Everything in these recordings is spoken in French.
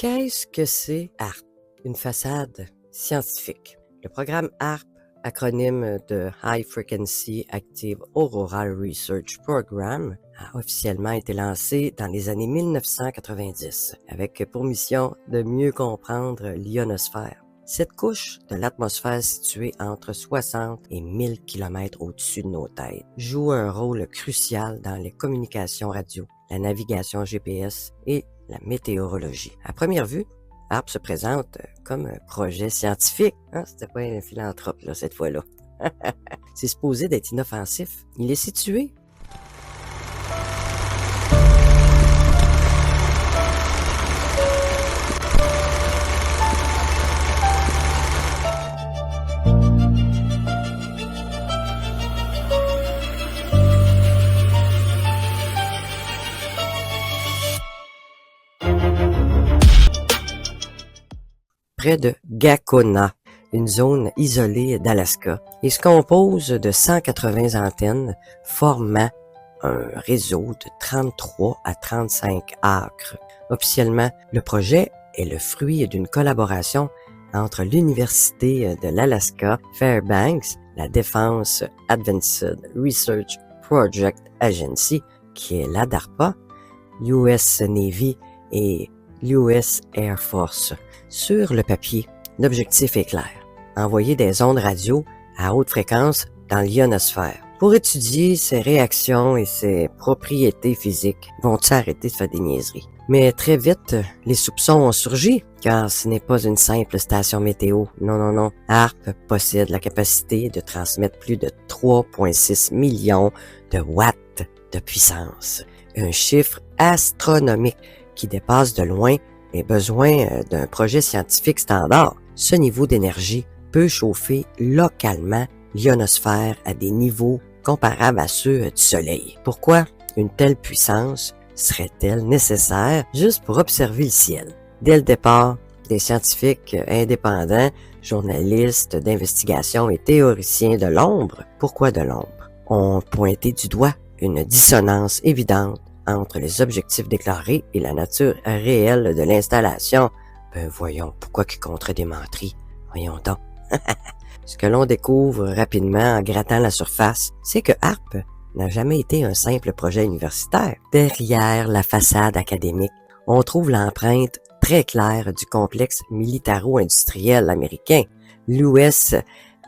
Qu'est-ce que c'est HARP? Une façade scientifique. Le programme HARP, acronyme de High Frequency Active Auroral Research Program, a officiellement été lancé dans les années 1990, avec pour mission de mieux comprendre l'ionosphère. Cette couche de l'atmosphère située entre 60 et 1000 km au-dessus de nos têtes joue un rôle crucial dans les communications radio, la navigation GPS et la météorologie. À première vue, HARP se présente comme un projet scientifique. C'était pas un philanthrope là, cette fois-là. C'est supposé d'être inoffensif. Il est situé près de Gakona, une zone isolée d'Alaska, et se compose de 180 antennes formant un réseau de 33 à 35 acres. Officiellement, le projet est le fruit d'une collaboration entre l'Université de l'Alaska Fairbanks, la Defense Advanced Research Project Agency, qui est la DARPA, US Navy et l'US Air Force. Sur le papier, l'objectif est clair. Envoyer des ondes radio à haute fréquence dans l'ionosphère. Pour étudier ses réactions et ses propriétés physiques, vont-ils arrêter de faire des niaiseries? Mais très vite, les soupçons ont surgi, car ce n'est pas une simple station météo. Non. HARP possède la capacité de transmettre plus de 3,6 millions de watts de puissance. Un chiffre astronomique qui dépasse de loin les besoins d'un projet scientifique standard. Ce niveau d'énergie peut chauffer localement l'ionosphère à des niveaux comparables à ceux du Soleil. Pourquoi une telle puissance serait-elle nécessaire juste pour observer le ciel? Dès le départ, des scientifiques indépendants, journalistes d'investigation et théoriciens de l'ombre, pourquoi de l'ombre, ont pointé du doigt une dissonance évidente entre les objectifs déclarés et la nature réelle de l'installation. Voyons, pourquoi qu'ils compteraient des menteries? Voyons donc. Ce que l'on découvre rapidement en grattant la surface, c'est que HARP n'a jamais été un simple projet universitaire. Derrière la façade académique, on trouve l'empreinte très claire du complexe militaro-industriel américain. L'US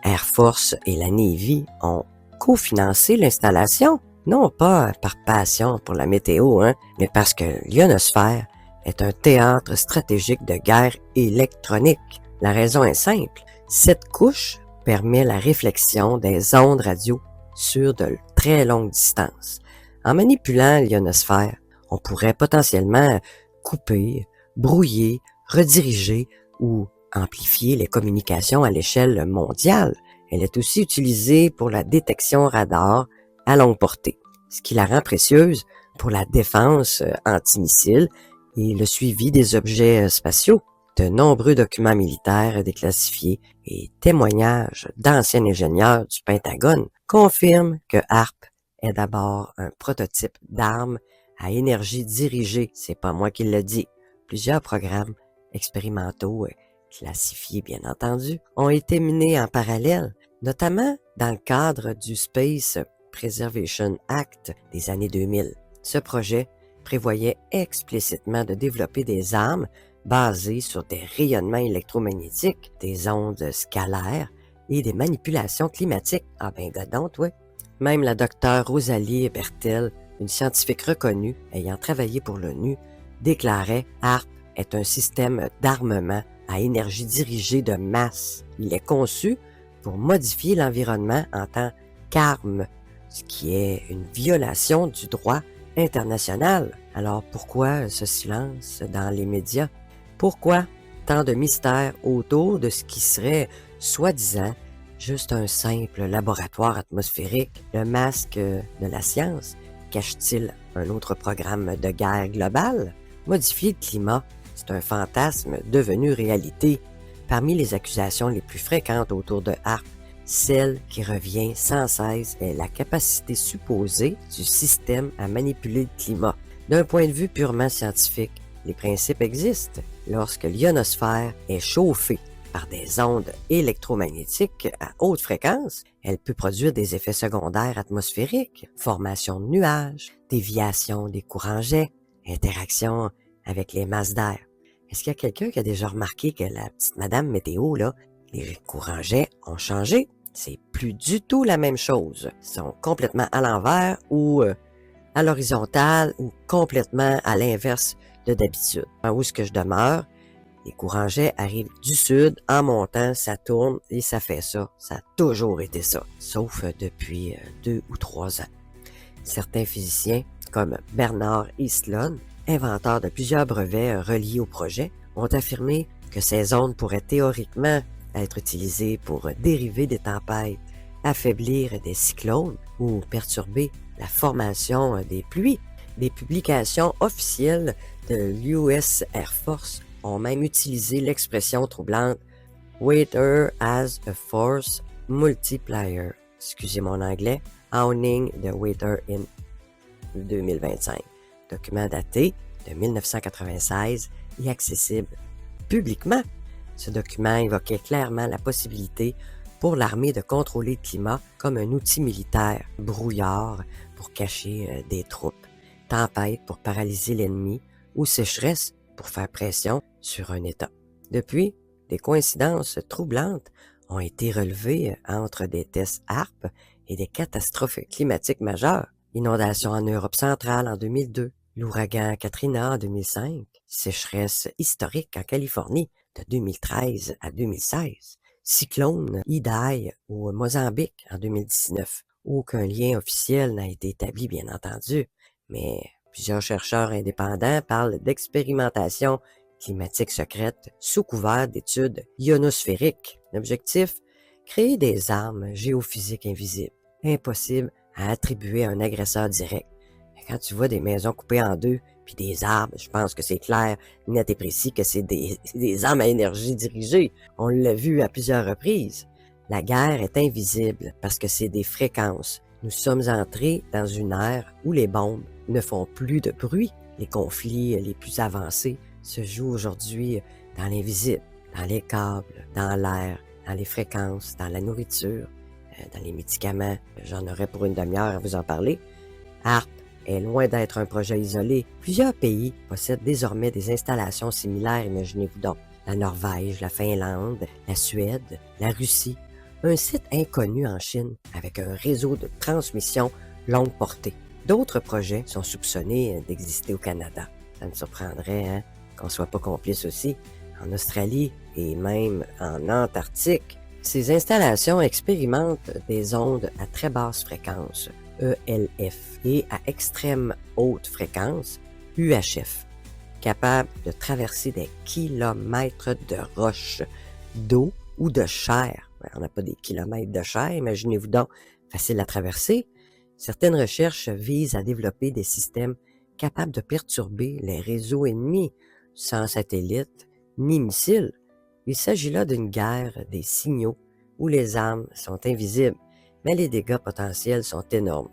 Air Force et la Navy ont cofinancé l'installation. Non pas par passion pour la météo, mais parce que l'ionosphère est un théâtre stratégique de guerre électronique. La raison est simple. Cette couche permet la réflexion des ondes radio sur de très longues distances. En manipulant l'ionosphère, on pourrait potentiellement couper, brouiller, rediriger ou amplifier les communications à l'échelle mondiale. Elle est aussi utilisée pour la détection radar à longue portée, ce qui la rend précieuse pour la défense antimissile et le suivi des objets spatiaux. De nombreux documents militaires déclassifiés et témoignages d'anciens ingénieurs du Pentagone confirment que HARP est d'abord un prototype d'arme à énergie dirigée. C'est pas moi qui le dis. Plusieurs programmes expérimentaux, classifiés bien entendu, ont été menés en parallèle, notamment dans le cadre du Space Preservation Act des années 2000. Ce projet prévoyait explicitement de développer des armes basées sur des rayonnements électromagnétiques, des ondes scalaires et des manipulations climatiques. Godon, toi! Même la docteure Rosalie Bertel, une scientifique reconnue ayant travaillé pour l'ONU, déclarait « HARP est un système d'armement à énergie dirigée de masse. Il est conçu pour modifier l'environnement en tant qu'arme, ce qui est une violation du droit international. » Alors pourquoi ce silence dans les médias? Pourquoi tant de mystères autour de ce qui serait, soi-disant, juste un simple laboratoire atmosphérique? Le masque de la science cache-t-il un autre programme de guerre globale? Modifier le climat, c'est un fantasme devenu réalité. Parmi les accusations les plus fréquentes autour de HARP, celle qui revient sans cesse est la capacité supposée du système à manipuler le climat. D'un point de vue purement scientifique, les principes existent. lorsque l'ionosphère est chauffée par des ondes électromagnétiques à haute fréquence, elle peut produire des effets secondaires atmosphériques, formation de nuages, déviation des courants jets, interaction avec les masses d'air. Est-ce qu'il y a quelqu'un qui a déjà remarqué que la petite madame météo, là, les courants jets ont changé? C'est plus du tout la même chose. Ils sont complètement à l'envers ou à l'horizontale ou complètement à l'inverse de d'habitude. Où est-ce que je demeure? Les courants jets arrivent du sud, en montant, ça tourne et ça fait ça. Ça a toujours été ça, sauf depuis 2 ou 3 ans. Certains physiciens, comme Bernard Eastlund, inventeur de plusieurs brevets reliés au projet, ont affirmé que ces ondes pourraient théoriquement être utilisées pour dériver des tempêtes, affaiblir des cyclones ou perturber la formation des pluies. Des publications officielles de l'US Air Force ont même utilisé l'expression troublante Weather as a Force Multiplier. Excusez mon anglais. Owning the Weather in 2025. Document daté de 1996 et accessible publiquement. Ce document évoquait clairement la possibilité pour l'armée de contrôler le climat comme un outil militaire, brouillard pour cacher des troupes, tempête pour paralyser l'ennemi ou sécheresse pour faire pression sur un État. Depuis, des coïncidences troublantes ont été relevées entre des tests HARP et des catastrophes climatiques majeures. Inondations en Europe centrale en 2002, l'ouragan Katrina en 2005, sécheresse historique en Californie de 2013 à 2016, cyclone Idai au Mozambique en 2019. Aucun lien officiel n'a été établi, bien entendu, mais plusieurs chercheurs indépendants parlent d'expérimentation climatique secrète sous couvert d'études ionosphériques. L'objectif, créer des armes géophysiques invisibles, impossibles à attribuer à un agresseur direct. Mais quand tu vois des maisons coupées en deux, puis des arbres, je pense que c'est clair, net et précis que c'est des armes à énergie dirigée. On l'a vu à plusieurs reprises. La guerre est invisible parce que c'est des fréquences. Nous sommes entrés dans une ère où les bombes ne font plus de bruit. Les conflits les plus avancés se jouent aujourd'hui dans l'invisible, dans les câbles, dans l'air, dans les fréquences, dans la nourriture, dans les médicaments. J'en aurais pour une demi-heure à vous en parler. HARP est loin d'être un projet isolé. Plusieurs pays possèdent désormais des installations similaires, imaginez-vous donc. La Norvège, la Finlande, la Suède, la Russie. Un site inconnu en Chine avec un réseau de transmission longue portée. D'autres projets sont soupçonnés d'exister au Canada. Ça me surprendrait qu'on ne soit pas complice aussi. En Australie et même en Antarctique. Ces installations expérimentent des ondes à très basse fréquence, ELF, et à extrême haute fréquence, UHF, capables de traverser des kilomètres de roches, d'eau ou de chair. On n'a pas des kilomètres de chair, imaginez-vous donc, facile à traverser. Certaines recherches visent à développer des systèmes capables de perturber les réseaux ennemis, sans satellite ni missiles. Il s'agit là d'une guerre des signaux où les armes sont invisibles, mais les dégâts potentiels sont énormes.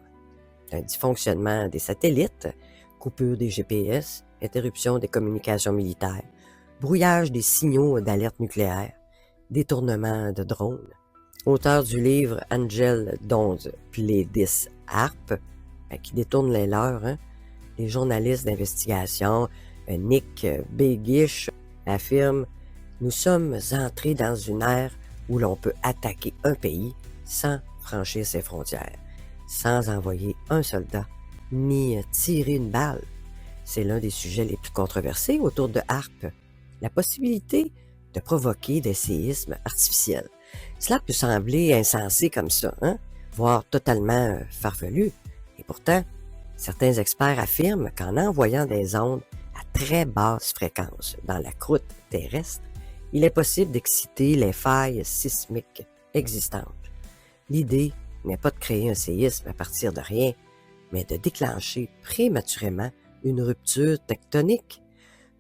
Un dysfonctionnement des satellites, coupure des GPS, interruption des communications militaires, brouillage des signaux d'alerte nucléaire, détournement de drones. Auteur du livre Angel Donze Plédis Harp, qui détourne les leurs, les journalistes d'investigation, Nick Begish, affirme « Nous sommes entrés dans une ère où l'on peut attaquer un pays sans franchir ses frontières, sans envoyer un soldat, ni tirer une balle. » C'est l'un des sujets les plus controversés autour de HARP, la possibilité de provoquer des séismes artificiels. Cela peut sembler insensé comme ça, voire totalement farfelu. Et pourtant, certains experts affirment qu'en envoyant des ondes à très basse fréquence dans la croûte terrestre, il est possible d'exciter les failles sismiques existantes. L'idée n'est pas de créer un séisme à partir de rien, mais de déclencher prématurément une rupture tectonique.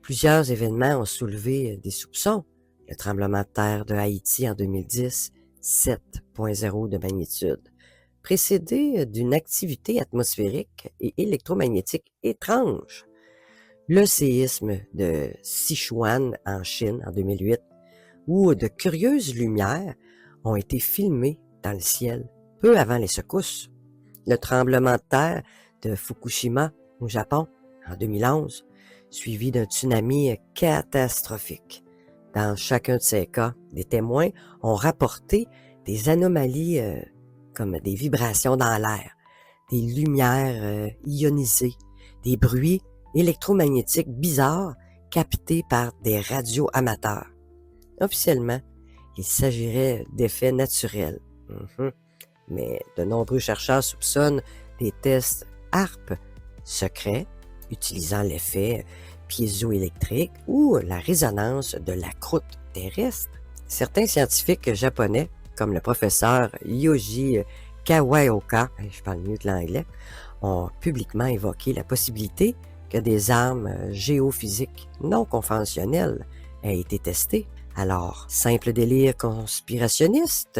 Plusieurs événements ont soulevé des soupçons. Le tremblement de terre de Haïti en 2010, 7,0 de magnitude, précédé d'une activité atmosphérique et électromagnétique étrange. le séisme de Sichuan en Chine en 2008, où de curieuses lumières ont été filmées dans le ciel peu avant les secousses. Le tremblement de terre de Fukushima au Japon en 2011, suivi d'un tsunami catastrophique. Dans chacun de ces cas, des témoins ont rapporté des anomalies comme des vibrations dans l'air, des lumières ionisées, des bruits électromagnétiques bizarres captés par des radios amateurs. Officiellement, il s'agirait d'effets naturels. Mais de nombreux chercheurs soupçonnent des tests HAARP secrets utilisant l'effet piézoélectrique ou la résonance de la croûte terrestre. Certains scientifiques japonais, comme le professeur Yoji Kawaoka, je parle mieux de l'anglais, ont publiquement évoqué la possibilité que des armes géophysiques non conventionnelles aient été testées. Alors, simple délire conspirationniste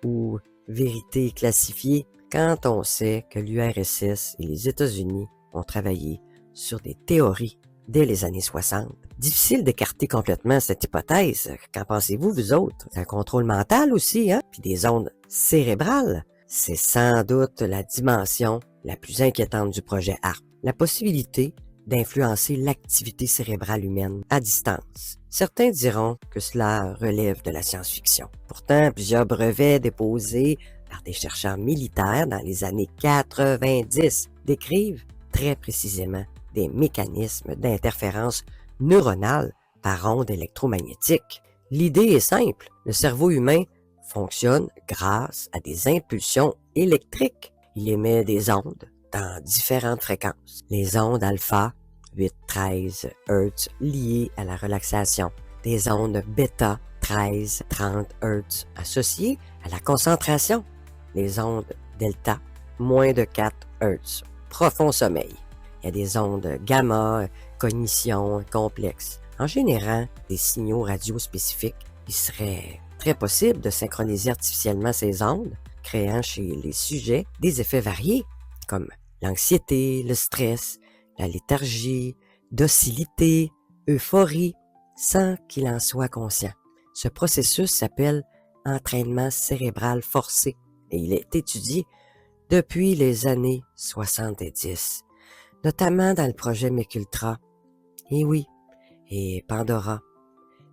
ou vérité classifiée quand on sait que l'URSS et les États-Unis ont travaillé sur des théories dès les années 60. Difficile d'écarter complètement cette hypothèse. Qu'en pensez-vous, vous autres? C'est un contrôle mental aussi, hein? Puis des ondes cérébrales. C'est sans doute la dimension la plus inquiétante du projet HAARP. La possibilité d'influencer l'activité cérébrale humaine à distance. Certains diront que cela relève de la science-fiction. Pourtant, plusieurs brevets déposés par des chercheurs militaires dans les années 90 décrivent très précisément des mécanismes d'interférence neuronale par ondes électromagnétiques. L'idée est simple, le cerveau humain fonctionne grâce à des impulsions électriques. Il émet des ondes dans différentes fréquences. Les ondes alpha, 8-13 Hz liées à la relaxation. Des ondes bêta, 13-30 Hz associées à la concentration. Les ondes delta, moins de 4 Hz, profond sommeil. Il y a des ondes gamma, cognition complexe. En générant des signaux radio spécifiques, il serait très possible de synchroniser artificiellement ces ondes, créant chez les sujets des effets variés, comme l'anxiété, le stress, la léthargie, docilité, euphorie, sans qu'il en soit conscient. Ce processus s'appelle entraînement cérébral forcé et il est étudié depuis les années 70, notamment dans le projet Mecultra. Et oui, et Pandora.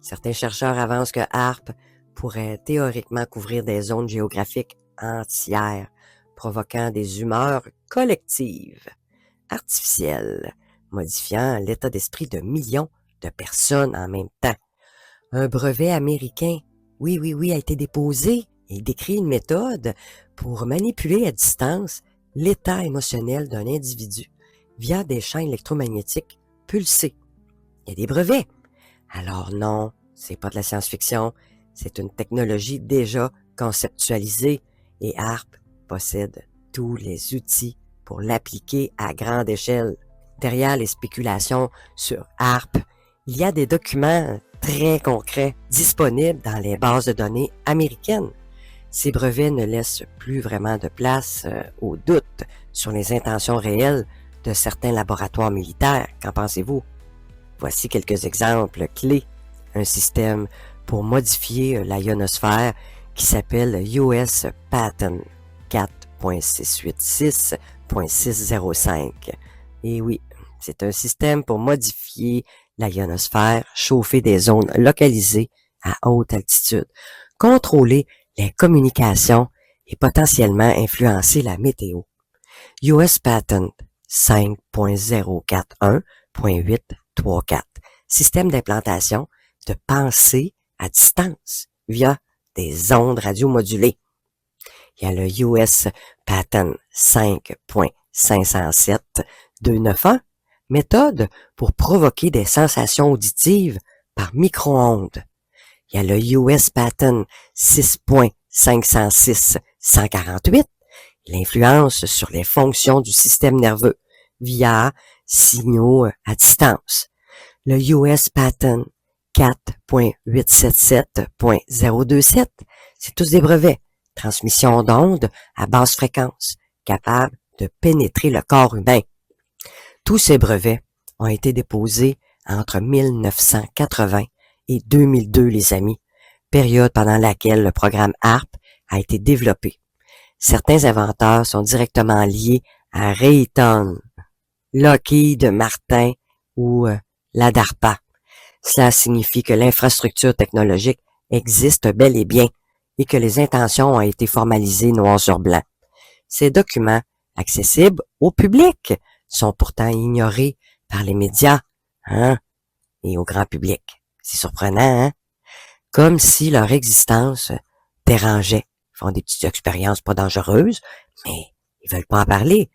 Certains chercheurs avancent que HAARP pourrait théoriquement couvrir des zones géographiques entières, provoquant des humeurs collectives, artificielles, modifiant l'état d'esprit de millions de personnes en même temps. Un brevet américain, oui, a été déposé et décrit une méthode pour manipuler à distance l'état émotionnel d'un individu via des champs électromagnétiques pulsés. Il y a des brevets. Alors non, c'est pas de la science-fiction, c'est une technologie déjà conceptualisée et HAARP possède tous les outils pour l'appliquer à grande échelle. Derrière les spéculations sur HAARP, il y a des documents très concrets disponibles dans les bases de données américaines. Ces brevets ne laissent plus vraiment de place aux doutes sur les intentions réelles de certains laboratoires militaires. Qu'en pensez-vous? Voici quelques exemples clés. Un système pour modifier la ionosphère qui s'appelle US Patent 4.686.605. Et oui, c'est un système pour modifier la ionosphère, chauffer des zones localisées à haute altitude, contrôler les communications et potentiellement influencer la météo. US Patent 5.041.834. Système d'implantation de pensée à distance via des ondes radiomodulées. Il y a le US Patent 5.507.291, méthode pour provoquer des sensations auditives par micro-ondes. Il y a le US Patent 6.506.148, l'influence sur les fonctions du système nerveux via signaux à distance. Le US Patent 4.877.027, c'est tous des brevets, transmission d'ondes à basse fréquence, capables de pénétrer le corps humain. Tous ces brevets ont été déposés entre 1980 et 2002, les amis, période pendant laquelle le programme HARP a été développé. Certains inventeurs sont directement liés à Raytheon, Lockheed Martin ou la DARPA. Cela signifie que l'infrastructure technologique existe bel et bien et que les intentions ont été formalisées noir sur blanc. Ces documents, accessibles au public, sont pourtant ignorés par les médias, et au grand public. C'est surprenant, Comme si leur existence dérangeait. Ils font des petites expériences pas dangereuses, mais ils veulent pas en parler.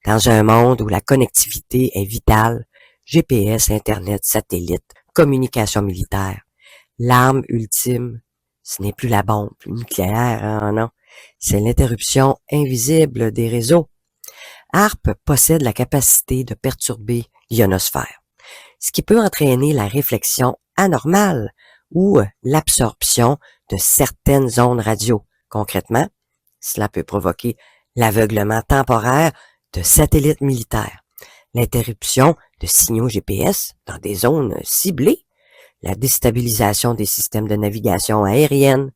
Dans un monde où la connectivité est vitale, GPS, Internet, satellite, communication militaire, l'arme ultime, ce n'est plus la bombe nucléaire, non. C'est l'interruption invisible des réseaux. HARP possède la capacité de perturber l'ionosphère, ce qui peut entraîner la réflexion anormale ou l'absorption de certaines ondes radio. Concrètement, cela peut provoquer l'aveuglement temporaire de satellites militaires, l'interruption de signaux GPS dans des zones ciblées, la déstabilisation des systèmes de navigation aérienne,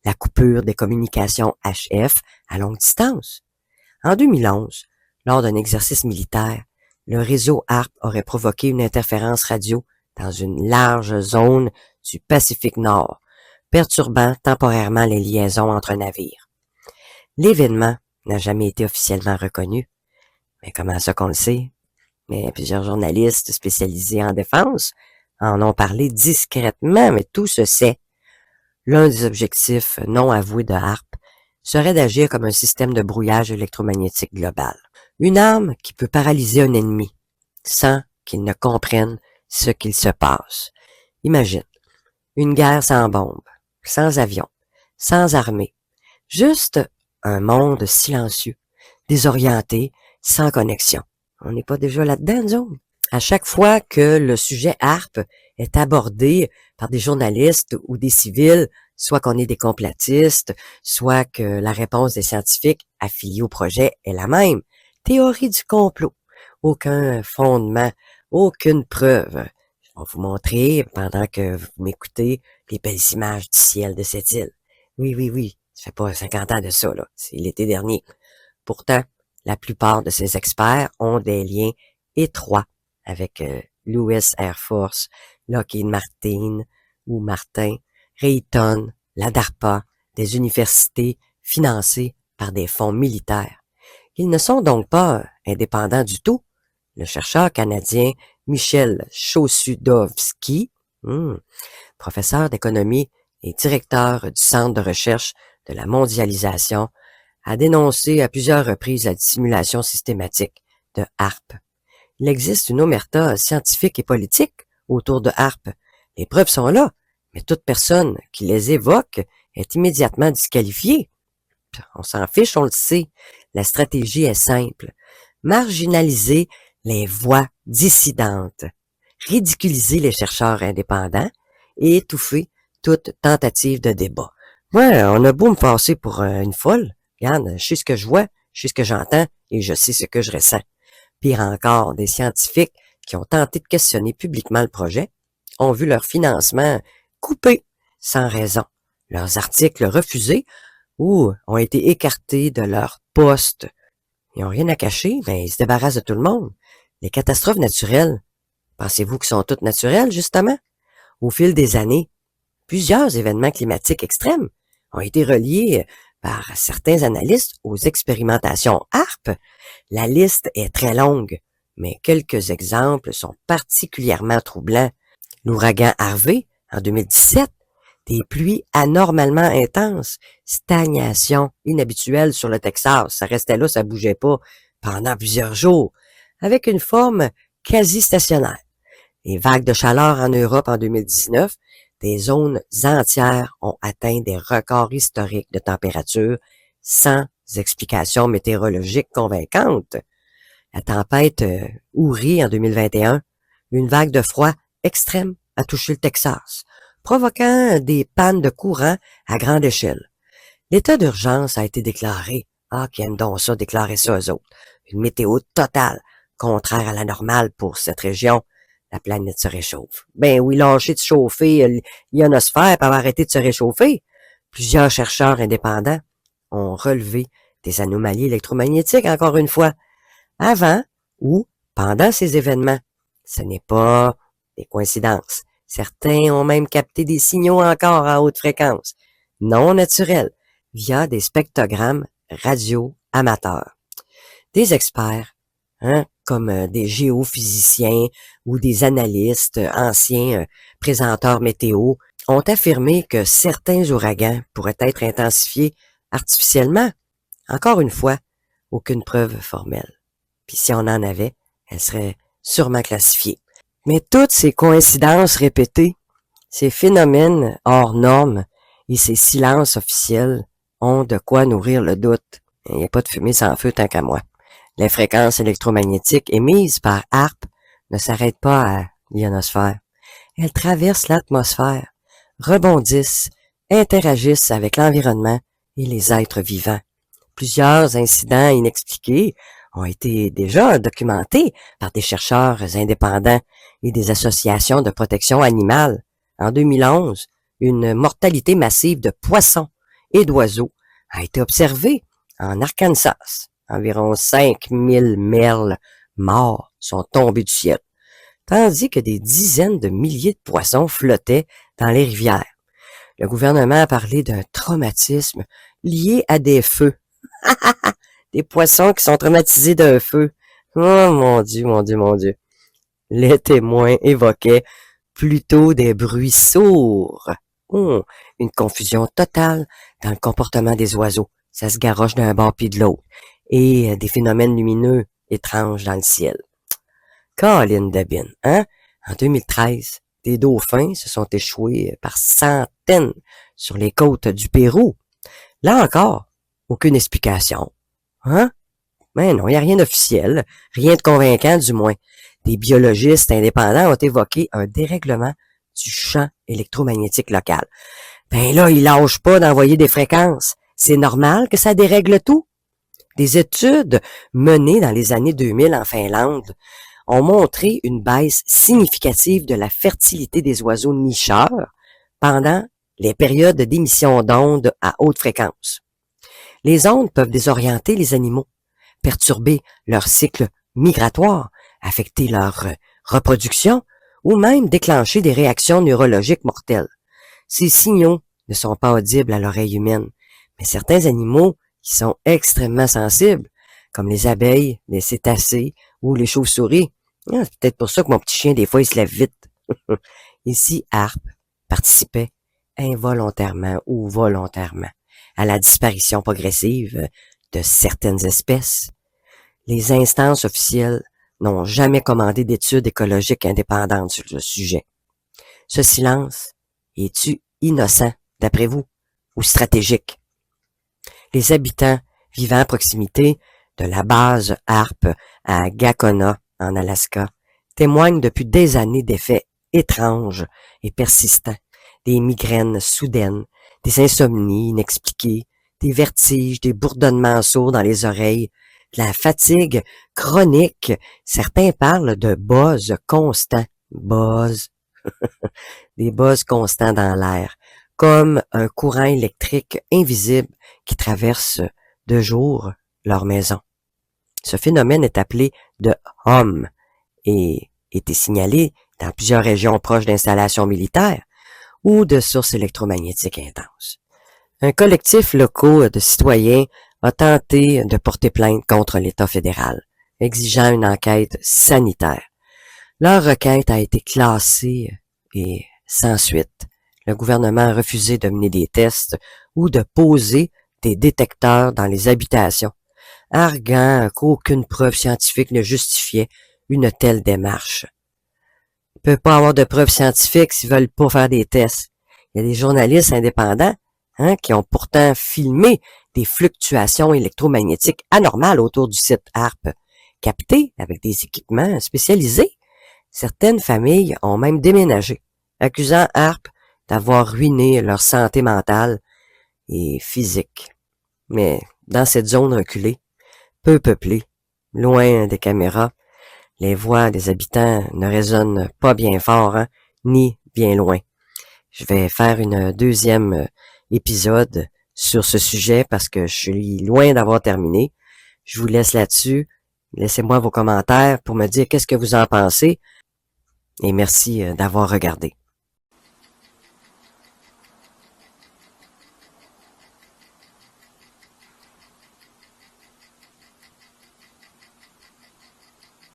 la coupure des communications HF à longue distance. En 2011, lors d'un exercice militaire, le réseau HARP aurait provoqué une interférence radio dans une large zone du Pacifique Nord, perturbant temporairement les liaisons entre navires. L'événement n'a jamais été officiellement reconnu. Mais comment ça qu'on le sait? Mais plusieurs journalistes spécialisés en défense en ont parlé discrètement, mais tout se sait. L'un des objectifs non avoués de HARP serait d'agir comme un système de brouillage électromagnétique global. Une arme qui peut paralyser un ennemi sans qu'il ne comprenne ce qu'il se passe. Imagine, une guerre sans bombe, sans avion, sans armée, juste un monde silencieux, désorienté, sans connexion. On n'est pas déjà là-dedans, nous? À chaque fois que le sujet HARP est abordé par des journalistes ou des civils, soit qu'on est des complotistes, soit que la réponse des scientifiques affiliés au projet est la même. Théorie du complot. Aucun fondement, aucune preuve. Je vais vous montrer, pendant que vous m'écoutez, les belles images du ciel de cette île. Oui. Ça fait pas 50 ans de ça, là. C'est l'été dernier. Pourtant, la plupart de ces experts ont des liens étroits avec l'US Air Force, Lockheed Martin, Raytheon, la DARPA, des universités financées par des fonds militaires. Ils ne sont donc pas indépendants du tout. Le chercheur canadien Michel Chossudovsky, professeur d'économie et directeur du Centre de recherche de la mondialisation, a dénoncé à plusieurs reprises la dissimulation systématique de HARP. Il existe une omerta scientifique et politique autour de HARP. Les preuves sont là, mais toute personne qui les évoque est immédiatement disqualifiée. On s'en fiche, on le sait. La stratégie est simple. Marginaliser les voix dissidentes, ridiculiser les chercheurs indépendants et étouffer toute tentative de débat. Ouais, on a beau me passer pour une folle. Regarde, je sais ce que je vois, je sais ce que j'entends et je sais ce que je ressens. Pire encore, des scientifiques qui ont tenté de questionner publiquement le projet ont vu leur financement coupé sans raison, leurs articles refusés ou ont été écartés de leur poste. Ils n'ont rien à cacher, mais ils se débarrassent de tout le monde. Les catastrophes naturelles, pensez-vous qu'elles sont toutes naturelles, justement? Au fil des années, plusieurs événements climatiques extrêmes ont été reliés par certains analystes aux expérimentations HARP. La liste est très longue, mais quelques exemples sont particulièrement troublants. L'ouragan Harvey, en 2017, des pluies anormalement intenses, stagnation inhabituelle sur le Texas, ça restait là, ça bougeait pas pendant plusieurs jours, avec une forme quasi stationnaire. Les vagues de chaleur en Europe en 2019, des zones entières ont atteint des records historiques de température sans explication météorologique convaincante. La tempête Uri en 2021, une vague de froid extrême a touché le Texas, provoquant des pannes de courant à grande échelle. L'état d'urgence a été déclaré. Ah, qui aiment donc ça, déclarer ça eux autres. Une météo totale, contraire à la normale pour cette région. la planète se réchauffe. Ben oui, lâcher de chauffer l'ionosphère pour arrêter de se réchauffer. Plusieurs chercheurs indépendants ont relevé des anomalies électromagnétiques, encore une fois, avant ou pendant ces événements. Ce n'est pas des coïncidences. Certains ont même capté des signaux encore à haute fréquence, non naturels, via des spectrogrammes radio amateurs. Des experts, comme des géophysiciens ou des analystes, anciens présenteurs météo, ont affirmé que certains ouragans pourraient être intensifiés artificiellement. Encore une fois, aucune preuve formelle. Puis si on en avait, elle serait sûrement classifiée. Mais toutes ces coïncidences répétées, ces phénomènes hors normes et ces silences officiels ont de quoi nourrir le doute. Il n'y a pas de fumée sans feu tant qu'à moi. Les fréquences électromagnétiques émises par HAARP ne s'arrêtent pas à l'ionosphère. Elles traversent l'atmosphère, rebondissent, interagissent avec l'environnement et les êtres vivants. Plusieurs incidents inexpliqués ont été déjà documentés par des chercheurs indépendants et des associations de protection animale. En 2011, une mortalité massive de poissons et d'oiseaux a été observée en Arkansas. Environ 5000 merles morts sont tombés du ciel, tandis que des dizaines de milliers de poissons flottaient dans les rivières. Le gouvernement a parlé d'un traumatisme lié à des feux. Des poissons qui sont traumatisés d'un feu. Oh mon Dieu, mon Dieu, mon Dieu. Les témoins évoquaient plutôt des bruits sourds. Une confusion totale dans le comportement des oiseaux. Ça se garoche d'un bord puis de l'autre. Et des phénomènes lumineux étranges dans le ciel. Colin Debin, En 2013, des dauphins se sont échoués par centaines sur les côtes du Pérou. Là encore, aucune explication. Mais non, il n'y a rien d'officiel, rien de convaincant du moins. Des biologistes indépendants ont évoqué un dérèglement du champ électromagnétique local. Ben là, ils lâchent pas d'envoyer des fréquences. C'est normal que ça dérègle tout. Des études menées dans les années 2000 en Finlande ont montré une baisse significative de la fertilité des oiseaux nicheurs pendant les périodes d'émission d'ondes à haute fréquence. Les ondes peuvent désorienter les animaux, perturber leur cycle migratoire, affecter leur reproduction ou même déclencher des réactions neurologiques mortelles. Ces signaux ne sont pas audibles à l'oreille humaine, mais certains animaux qui sont extrêmement sensibles, comme les abeilles, les cétacés ou les chauves-souris. C'est peut-être pour ça que mon petit chien, des fois, il se lève vite. Ici, HAARP participait involontairement ou volontairement à la disparition progressive de certaines espèces. Les instances officielles n'ont jamais commandé d'études écologiques indépendantes sur le sujet. Ce silence est-tu innocent, d'après vous, ou stratégique? Les habitants vivant à proximité de la base HAARP à Gakona, en Alaska, témoignent depuis des années d'effets étranges et persistants, des migraines soudaines, des insomnies inexpliquées, des vertiges, des bourdonnements sourds dans les oreilles, de la fatigue chronique. Certains parlent de buzz constant. Buzz. Des buzz constants dans l'air, comme un courant électrique invisible qui traverse de jour leur maison. Ce phénomène est appelé de hum et été signalé dans plusieurs régions proches d'installations militaires ou de sources électromagnétiques intenses. Un collectif local de citoyens a tenté de porter plainte contre l'État fédéral, exigeant une enquête sanitaire. Leur requête a été classée et sans suite. Le gouvernement a refusé de mener des tests ou de poser des détecteurs dans les habitations, arguant qu'aucune preuve scientifique ne justifiait une telle démarche. Il ne peut pas avoir de preuves scientifiques s'ils veulent pas faire des tests. Il y a des journalistes indépendants qui ont pourtant filmé des fluctuations électromagnétiques anormales autour du site HAARP, captées avec des équipements spécialisés. Certaines familles ont même déménagé, accusant HAARP d'avoir ruiné leur santé mentale et physique. Mais dans cette zone reculée, peu peuplée, loin des caméras, les voix des habitants ne résonnent pas bien fort, hein, ni bien loin. Je vais faire une deuxième épisode sur ce sujet parce que je suis loin d'avoir terminé. Je vous laisse là-dessus. Laissez-moi vos commentaires pour me dire qu'est-ce que vous en pensez. Et merci d'avoir regardé.